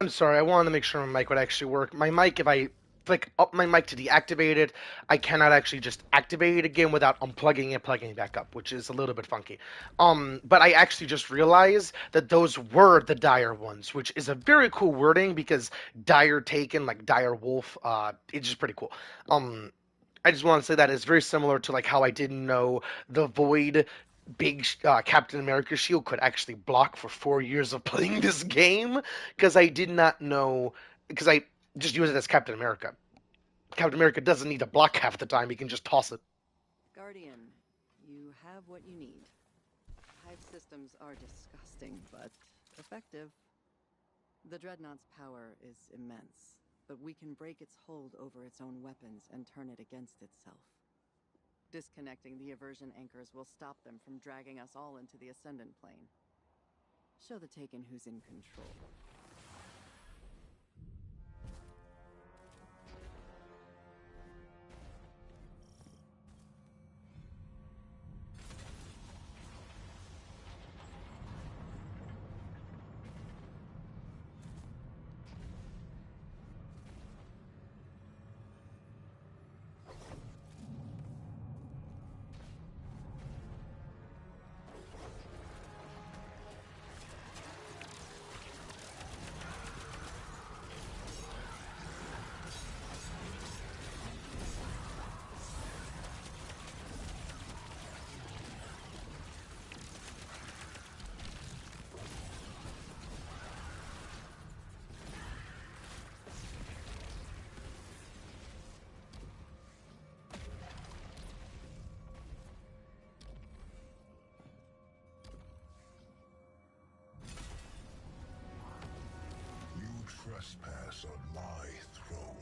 I'm sorry, I wanted to make sure my mic would actually work. My mic, if I flick up my mic to deactivate it, I cannot actually just activate it again without unplugging and plugging it back up, which is a little bit funky. But I actually just realized that those were the dire ones, which is a very cool wording because dire taken, like dire wolf, it's just pretty cool. Um, I just want to say that it's very similar to like how I didn't know the Void big Captain America shield could actually block for 4 years of playing this game because I did not know because I just use it as Captain America. Captain America doesn't need to block half the time; he can just toss it. Guardian, you have what you need. Hive systems are disgusting, but effective. The Dreadnought's power is immense, but we can break its hold over its own weapons and turn it against itself. Disconnecting the aversion anchors will stop them from dragging us all into the Ascendant Plane. Show the Taken who's in control. You trespass on my throne.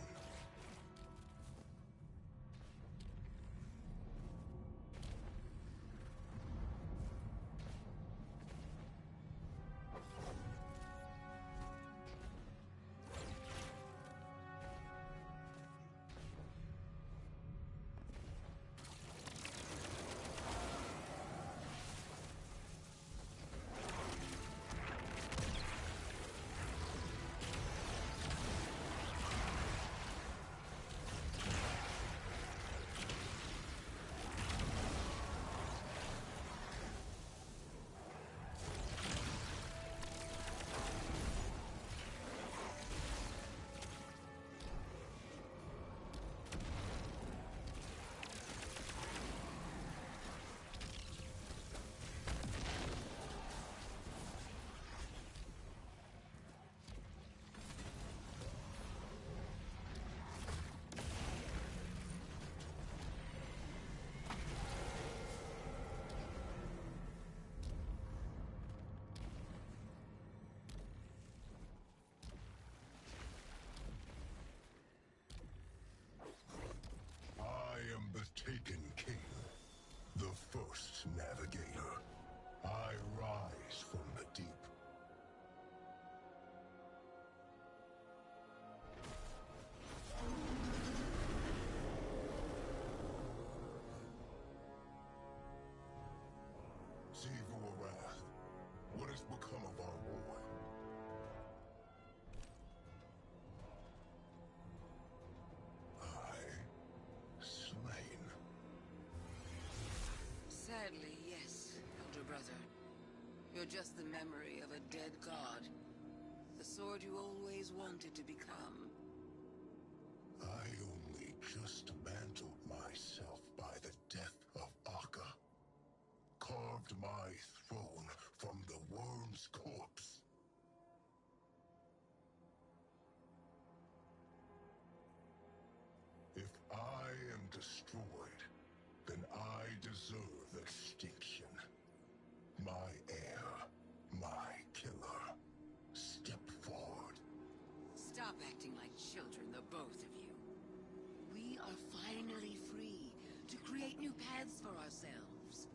You're just the memory of a dead god. The sword you always wanted to become. I only just mantled myself by the death of Akka. Carved my throne from the worm's corpse. If I am destroyed, then I deserve extinction. My heir, my killer. Step forward. Stop acting like children, the both of you. We are finally free to create new paths for ourselves.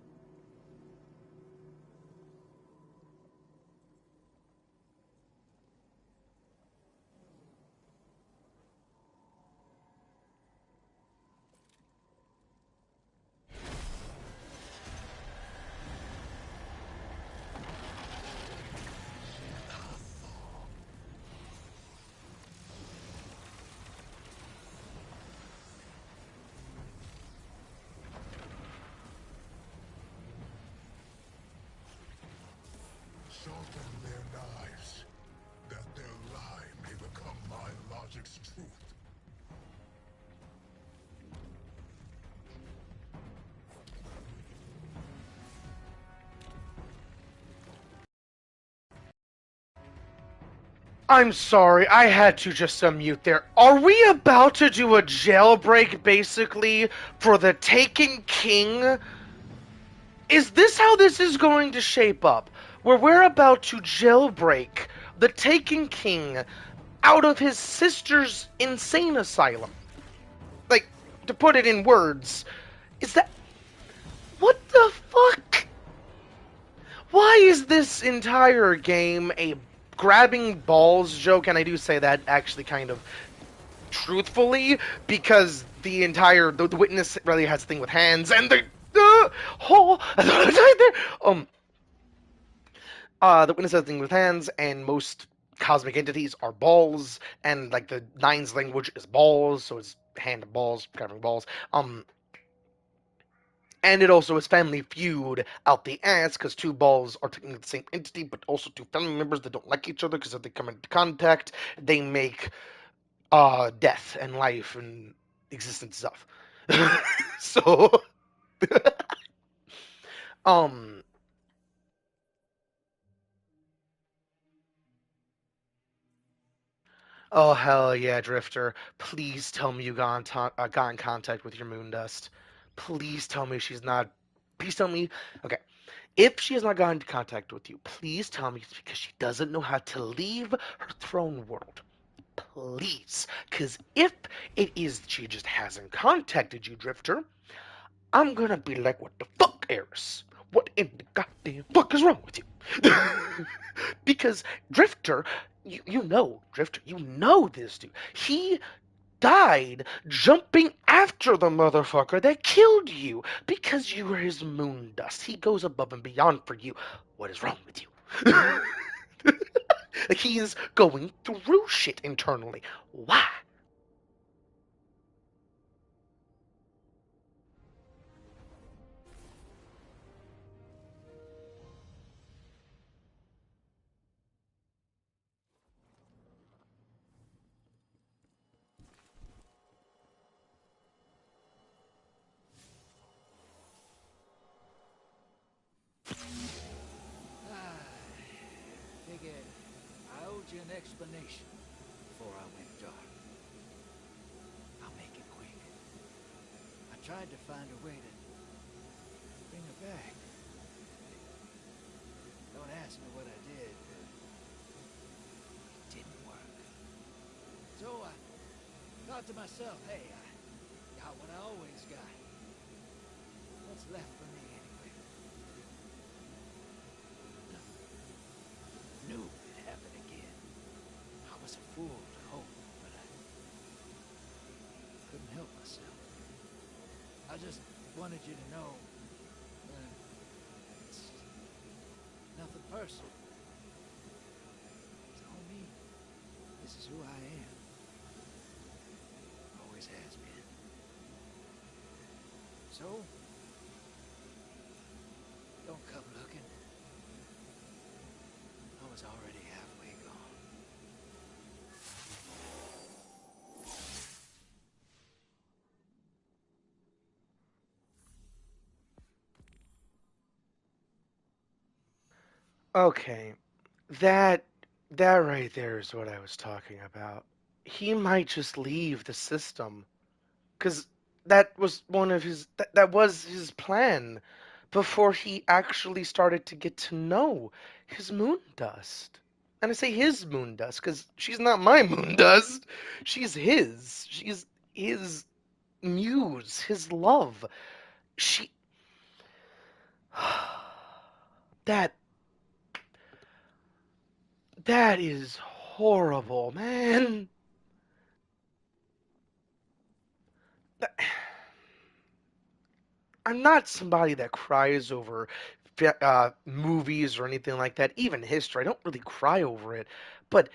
Sharpen their knives, that their lie may become my logic's truth. I'm sorry, I had to just unmute there. Are we about to do a jailbreak, basically, for the Taken King? Is this how this is going to shape up? Where we're about to jailbreak the Taken King out of his sister's insane asylum? Like, to put it in words, is that... What the fuck? Why is this entire game a grabbing balls joke? And I do say that actually kind of truthfully, because the witness really has a thing with hands, and the the witness has a thing with hands, and most cosmic entities are balls, and like the Nine's language is balls, so it's hand of balls, grabbing balls. And it also is Family Feud out the ass, because two balls are technically the same entity, but also two family members that don't like each other, because if they come into contact, they make death and life and existence stuff. So, um, oh hell yeah, Drifter. Please tell me you got in contact with your moon dust. Please tell me she's not. Please tell me. Okay, if she has not gotten into contact with you, please tell me it's because she doesn't know how to leave her throne world. Please, because if it is she just hasn't contacted you, Drifter, I'm gonna be like, what the fuck, Eris? What in the goddamn fuck is wrong with you? Because Drifter, Drifter, you know this dude. He died jumping after the motherfucker that killed you because you were his moon dust. He goes above and beyond for you. What is wrong with you? He is going through shit internally. Why? Figured I owed you an explanation before I went dark. I'll make it quick. I tried to find a way to bring her back. Don't ask me what I did, but it didn't work. So I thought to myself, hey, I got what I always got. What's left for me anyway? Knew it'd happen again. I was a fool to hope, but I couldn't help myself. I just wanted you to know it's nothing personal. It's all me. This is who I am. Always has been. So, don't come looking. Okay, that that right there is what I was talking about. He might just leave the system because that was that was his plan before he actually started to get to know his moon dust. And I say his moon dust because she's not my moon dust. She's his. She's his muse, his love. She that that is horrible, man. That- I'm not somebody that cries over movies or anything like that. Even history, I don't really cry over it. But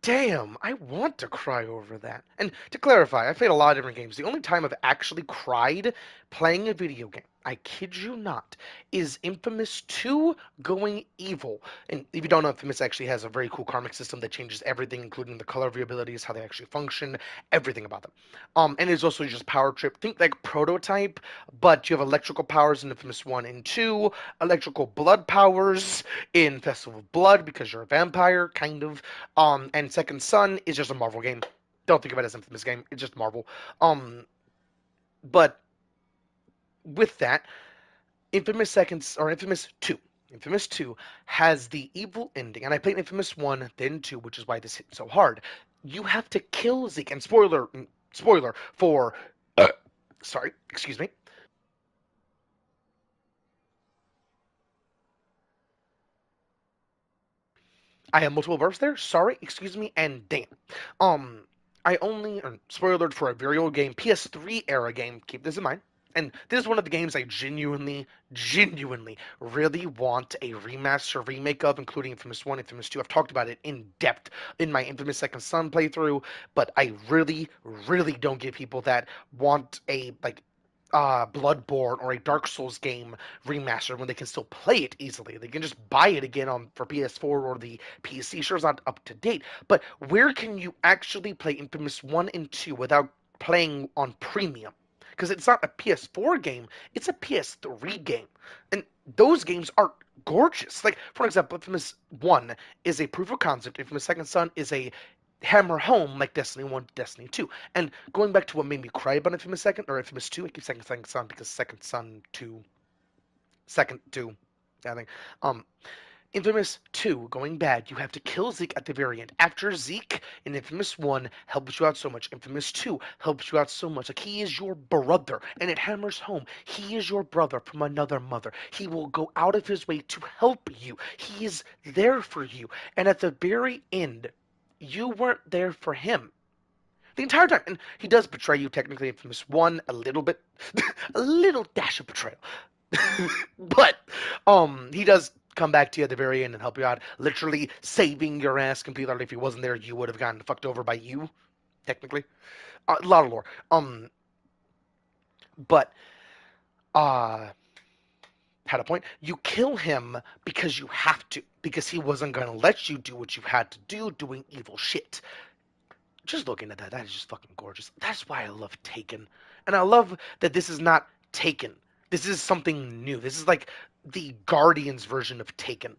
damn, I want to cry over that. And to clarify, I've played a lot of different games. The only time I've actually cried playing a video game, I kid you not, is Infamous 2 going evil. And if you don't know, Infamous actually has a very cool karmic system that changes everything, including the color of your abilities, how they actually function, everything about them. And it's also just power trip. Think like Prototype, but you have electrical powers in Infamous 1 and 2, electrical blood powers in Festival of Blood because you're a vampire, kind of. And Second Son is just a Marvel game. Don't think of it as Infamous game. It's just Marvel. But with that, Infamous 2. Infamous 2 has the evil ending, and I played Infamous 1, then 2, which is why this hit so hard. You have to kill Zeke, and spoiler for, sorry, excuse me, I have multiple verbs there. Sorry, excuse me, and damn. Um, I only spoiler alert for a very old game, PS3 era game. Keep this in mind. And this is one of the games I genuinely, really want a remaster, remake of, including Infamous 1, Infamous 2. I've talked about it in depth in my Infamous Second Son playthrough, but I really don't get people that want a like Bloodborne or a Dark Souls game remastered when they can still play it easily. They can just buy it again on for PS4 or the PC. Sure, it's not up to date, but where can you actually play Infamous 1 and 2 without playing on premium? Because it's not a PS4 game, it's a PS3 game. And those games are gorgeous. Like, for example, Infamous 1 is a proof of concept, Infamous Second Son is a hammer home like Destiny 1 Destiny 2. And going back to what made me cry about Infamous Second or Infamous 2, I keep saying Second Son because Second Son 2, Second 2, I think. Um, Infamous 2, going bad, you have to kill Zeke at the very end. After Zeke in Infamous 1 helps you out so much, Infamous 2 helps you out so much. Like, he is your brother, and it hammers home. He is your brother from another mother. He will go out of his way to help you. He is there for you. And at the very end, you weren't there for him the entire time. And he does betray you technically in Infamous 1 a little bit, a little dash of betrayal. But he does come back to you at the very end and help you out, literally saving your ass completely. If he wasn't there, you would have gotten fucked over by you, technically. A lot of lore. But uh, had a point. You kill him because you have to, because he wasn't gonna let you do what you had to do, doing evil shit. Just looking at that, that is just fucking gorgeous. That's why I love Taken, and I love that this is not Taken. This is something new. This is like the Guardians version of Taken,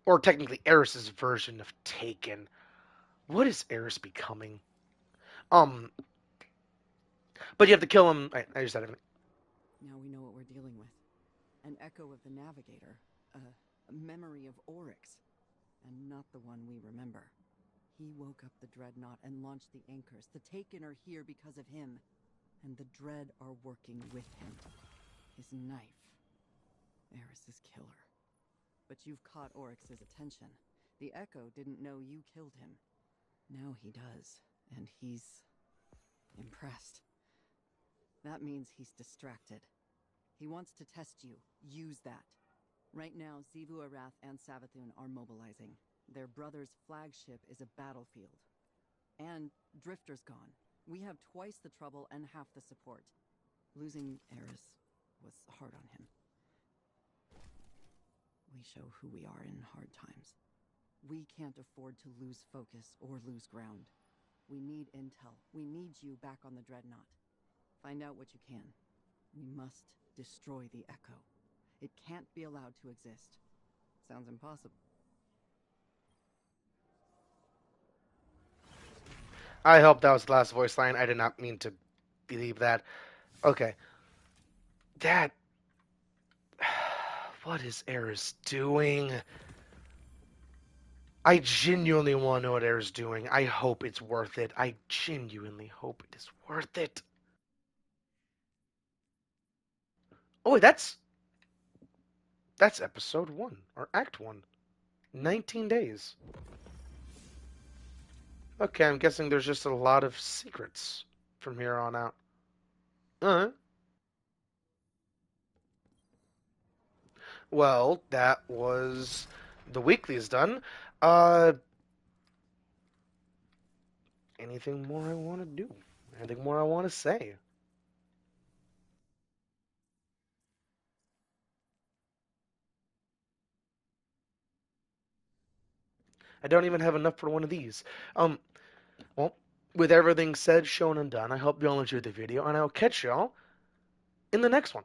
or technically Eris's version of Taken. What is Eris becoming? Um, but you have to kill him. I just said everything. Now we know what we're dealing with. An echo of the Navigator. A memory of Oryx. And not the one we remember. He woke up the Dreadnought and launched the anchors. The Taken are here because of him. And the Dread are working with him. His knife. Eris's killer. But you've caught Oryx's attention. The Echo didn't know you killed him. Now he does. And he's impressed. That means he's distracted. He wants to test you. Use that. Right now, Xivu Arath and Savathun are mobilizing. Their brother's flagship is a battlefield. And Drifter's gone. We have twice the trouble and half the support. Losing Eris was hard on him. We show who we are in hard times. We can't afford to lose focus or lose ground. We need intel. We need you back on the Dreadnought. Find out what you can. We must destroy the Echo. It can't be allowed to exist. Sounds impossible. I hope that was the last voice line. I did not mean to believe that. Okay. That. What is Eris doing? I genuinely want to know what Eris doing. I hope it's worth it. I genuinely hope it is worth it. Oh, wait, that's episode 1 or act 1. 19 days. Okay, I'm guessing there's just a lot of secrets from here on out. Uh, well, that was the weekly's done. Uh, anything more I want to do? Anything more I want to say? I don't even have enough for one of these. Um, well, with everything said, shown, and done, I hope you all enjoyed the video, and I'll catch y'all in the next one.